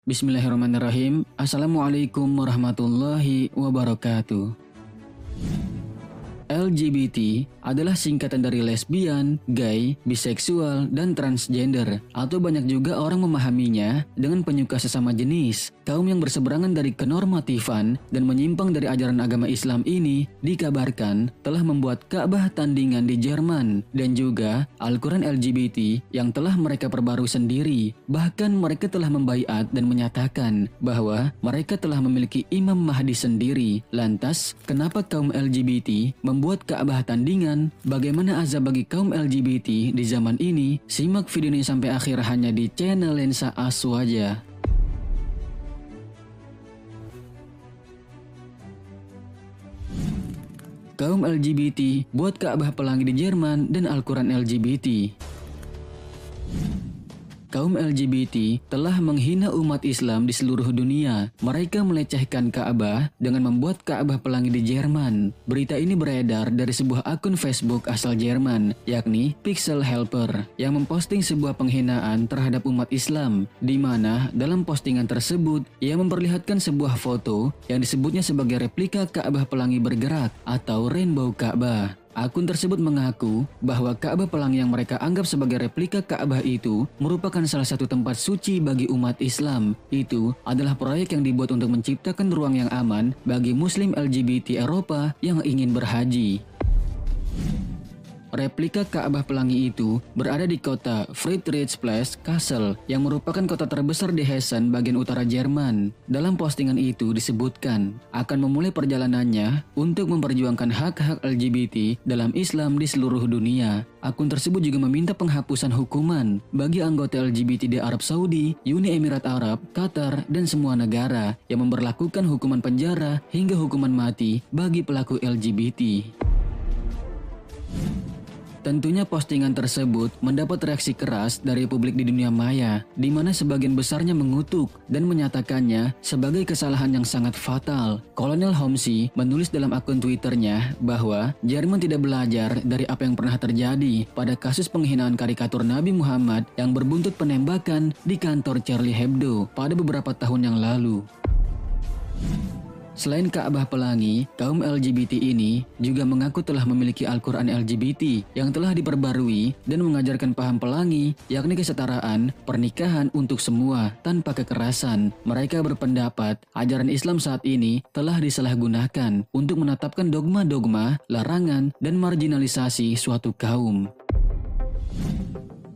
Bismillahirrahmanirrahim. Assalamualaikum warahmatullahi wabarakatuh. LGBT adalah singkatan dari lesbian, gay, biseksual, dan transgender, atau banyak juga orang memahaminya dengan penyuka sesama jenis. Kaum yang berseberangan dari kenormatifan dan menyimpang dari ajaran agama Islam ini dikabarkan telah membuat Ka'bah tandingan di Jerman dan juga Al-Quran LGBT yang telah mereka perbarui sendiri. Bahkan mereka telah membaiat dan menyatakan bahwa mereka telah memiliki Imam Mahdi sendiri. Lantas, kenapa kaum LGBT membuat Ka'bah tandingan? Bagaimana azab bagi kaum LGBT di zaman ini? Simak video ini sampai akhir hanya di channel Lensa Aswaja. Kaum LGBT buat Ka'bah pelangi di Jerman dan Al-Quran LGBT. Kaum LGBT telah menghina umat Islam di seluruh dunia. Mereka melecehkan Ka'bah dengan membuat Ka'bah pelangi di Jerman. Berita ini beredar dari sebuah akun Facebook asal Jerman, yakni Pixel Helper, yang memposting sebuah penghinaan terhadap umat Islam, di mana dalam postingan tersebut ia memperlihatkan sebuah foto yang disebutnya sebagai replika Ka'bah pelangi bergerak atau Rainbow Ka'bah. Akun tersebut mengaku bahwa Ka'bah pelangi yang mereka anggap sebagai replika Ka'bah itu merupakan salah satu tempat suci bagi umat Islam. Itu adalah proyek yang dibuat untuk menciptakan ruang yang aman bagi Muslim LGBT Eropa yang ingin berhaji. Replika Ka'bah pelangi itu berada di kota Friedrichsplatz, Kassel, yang merupakan kota terbesar di Hessen bagian utara Jerman. Dalam postingan itu disebutkan akan memulai perjalanannya untuk memperjuangkan hak-hak LGBT dalam Islam di seluruh dunia. Akun tersebut juga meminta penghapusan hukuman bagi anggota LGBT di Arab Saudi, Uni Emirat Arab, Qatar, dan semua negara yang memberlakukan hukuman penjara hingga hukuman mati bagi pelaku LGBT. Tentunya postingan tersebut mendapat reaksi keras dari publik di dunia maya, di mana sebagian besarnya mengutuk dan menyatakannya sebagai kesalahan yang sangat fatal. Kolonel Homsi menulis dalam akun Twitternya bahwa Jerman tidak belajar dari apa yang pernah terjadi pada kasus penghinaan karikatur Nabi Muhammad yang berbuntut penembakan di kantor Charlie Hebdo pada beberapa tahun yang lalu. Selain Ka'bah pelangi, kaum LGBT ini juga mengaku telah memiliki Al-Quran LGBT yang telah diperbarui dan mengajarkan paham pelangi, yakni kesetaraan, pernikahan untuk semua tanpa kekerasan. Mereka berpendapat ajaran Islam saat ini telah disalahgunakan untuk menetapkan dogma-dogma, larangan, dan marginalisasi suatu kaum.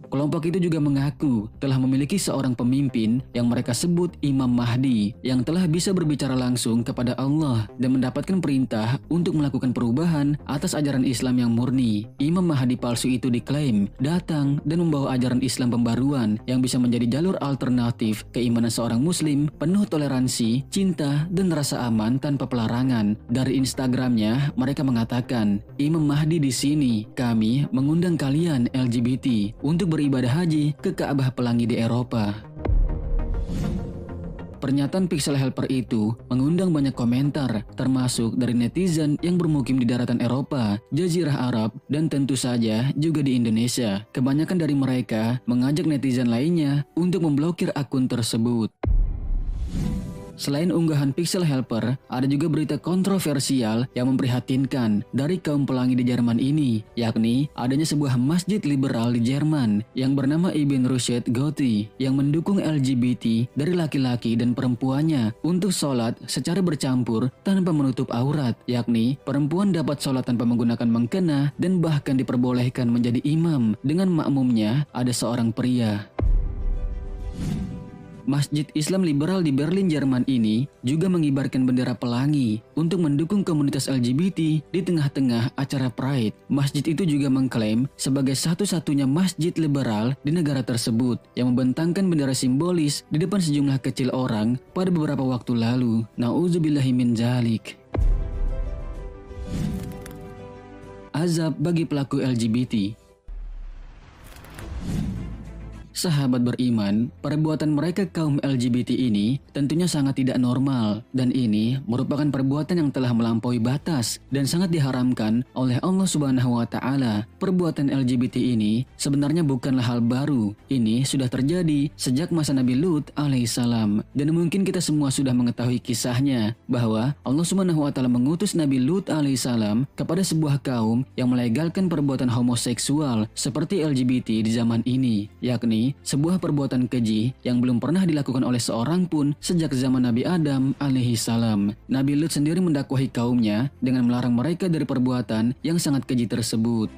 Kelompok itu juga mengaku telah memiliki seorang pemimpin yang mereka sebut Imam Mahdi yang telah bisa berbicara langsung kepada Allah dan mendapatkan perintah untuk melakukan perubahan atas ajaran Islam yang murni. Imam Mahdi palsu itu diklaim datang dan membawa ajaran Islam pembaruan yang bisa menjadi jalur alternatif keimanan seorang muslim penuh toleransi, cinta, dan rasa aman tanpa pelarangan. Dari Instagramnya mereka mengatakan, Imam Mahdi di sini, kami mengundang kalian LGBT untuk beribadah haji ke Ka'bah pelangi di Eropa. Pernyataan Pixel Helper itu mengundang banyak komentar, termasuk dari netizen yang bermukim di daratan Eropa, Jazirah Arab, dan tentu saja juga di Indonesia. Kebanyakan dari mereka mengajak netizen lainnya untuk memblokir akun tersebut. Selain unggahan Pixel Helper, ada juga berita kontroversial yang memprihatinkan dari kaum pelangi di Jerman ini, yakni adanya sebuah masjid liberal di Jerman yang bernama Ibn Rushd Gothi yang mendukung LGBT dari laki-laki dan perempuannya untuk sholat secara bercampur tanpa menutup aurat, yakni perempuan dapat sholat tanpa menggunakan mengkena dan bahkan diperbolehkan menjadi imam dengan makmumnya ada seorang pria. Masjid Islam liberal di Berlin, Jerman ini juga mengibarkan bendera pelangi untuk mendukung komunitas LGBT di tengah-tengah acara Pride. Masjid itu juga mengklaim sebagai satu-satunya masjid liberal di negara tersebut yang membentangkan bendera simbolis di depan sejumlah kecil orang pada beberapa waktu lalu. Nauzubillahi min dzalik. Azab bagi pelaku LGBT. sahabat beriman, perbuatan mereka kaum LGBT ini tentunya sangat tidak normal dan ini merupakan perbuatan yang telah melampaui batas dan sangat diharamkan oleh Allah Subhanahu wa taala. Perbuatan LGBT ini sebenarnya bukanlah hal baru. Ini sudah terjadi sejak masa Nabi Lut alaihissalam dan mungkin kita semua sudah mengetahui kisahnya bahwa Allah Subhanahu wa taala mengutus Nabi Lut alaihissalam kepada sebuah kaum yang melegalkan perbuatan homoseksual seperti LGBT di zaman ini, yakni sebuah perbuatan keji yang belum pernah dilakukan oleh seorang pun sejak zaman Nabi Adam alaihissalam. Nabi Lut sendiri mendakwahi kaumnya dengan melarang mereka dari perbuatan yang sangat keji tersebut.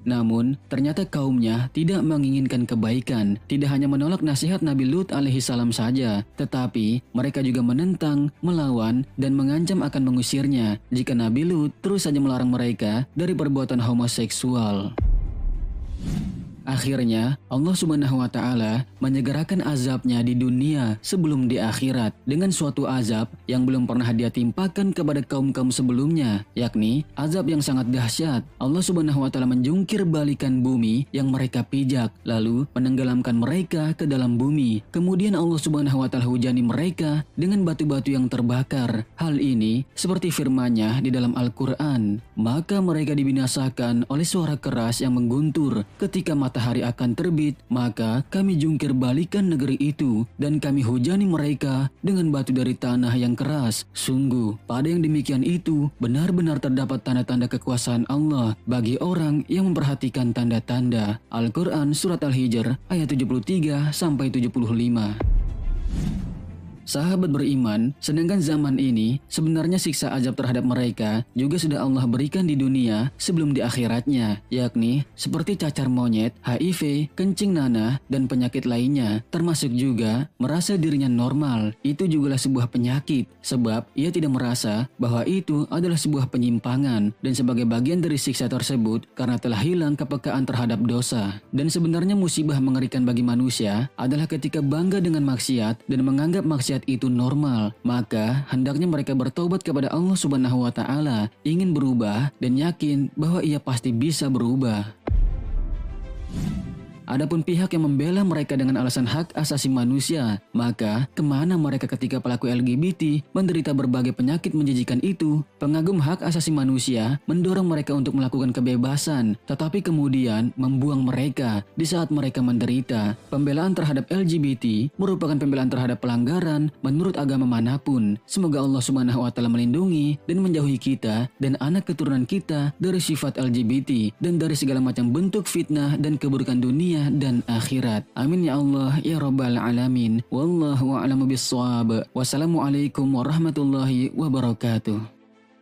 Namun, ternyata kaumnya tidak menginginkan kebaikan, tidak hanya menolak nasihat Nabi Lut alaihissalam saja, tetapi mereka juga menentang, melawan, dan mengancam akan mengusirnya jika Nabi Lut terus saja melarang mereka dari perbuatan homoseksual. Akhirnya, Allah Subhanahu wa taala menyegerakan azabnya di dunia sebelum di akhirat dengan suatu azab yang belum pernah Dia timpakan kepada kaum-kaum sebelumnya, yakni azab yang sangat dahsyat. Allah Subhanahu wa taala menjungkir balikan bumi yang mereka pijak, lalu menenggelamkan mereka ke dalam bumi. Kemudian Allah Subhanahu wa taala hujani mereka dengan batu-batu yang terbakar. Hal ini seperti firman-Nya di dalam Al-Qur'an, maka mereka dibinasakan oleh suara keras yang mengguntur ketika matahari akan terbit, maka kami jungkir balikan negeri itu dan kami hujani mereka dengan batu dari tanah yang keras. Sungguh, pada yang demikian itu benar-benar terdapat tanda-tanda kekuasaan Allah bagi orang yang memperhatikan tanda-tanda. Al-Quran Surat Al-Hijr ayat 73-75. Sahabat beriman, sedangkan zaman ini sebenarnya siksa azab terhadap mereka juga sudah Allah berikan di dunia sebelum di akhiratnya, yakni seperti cacar monyet, HIV, kencing nanah, dan penyakit lainnya, termasuk juga merasa dirinya normal. Itu jugalah sebuah penyakit, sebab ia tidak merasa bahwa itu adalah sebuah penyimpangan dan sebagai bagian dari siksa tersebut karena telah hilang kepekaan terhadap dosa. Dan sebenarnya musibah mengerikan bagi manusia adalah ketika bangga dengan maksiat dan menganggap maksiat itu normal, maka hendaknya mereka bertobat kepada Allah Subhanahu wa taala, ingin berubah dan yakin bahwa ia pasti bisa berubah. Adapun pihak yang membela mereka dengan alasan hak asasi manusia, maka kemana mereka ketika pelaku LGBT menderita berbagai penyakit menjijikan itu? Pengagum hak asasi manusia mendorong mereka untuk melakukan kebebasan, tetapi kemudian membuang mereka di saat mereka menderita. Pembelaan terhadap LGBT merupakan pembelaan terhadap pelanggaran menurut agama manapun. Semoga Allah Subhanahu wa taala melindungi dan menjauhi kita dan anak keturunan kita dari sifat LGBT dan dari segala macam bentuk fitnah dan keburukan dunia dan akhirat. Amin ya Allah ya Rabbal Alamin. Wallahu a'lamu bissawab. Wassalamualaikum warahmatullahi wabarakatuh.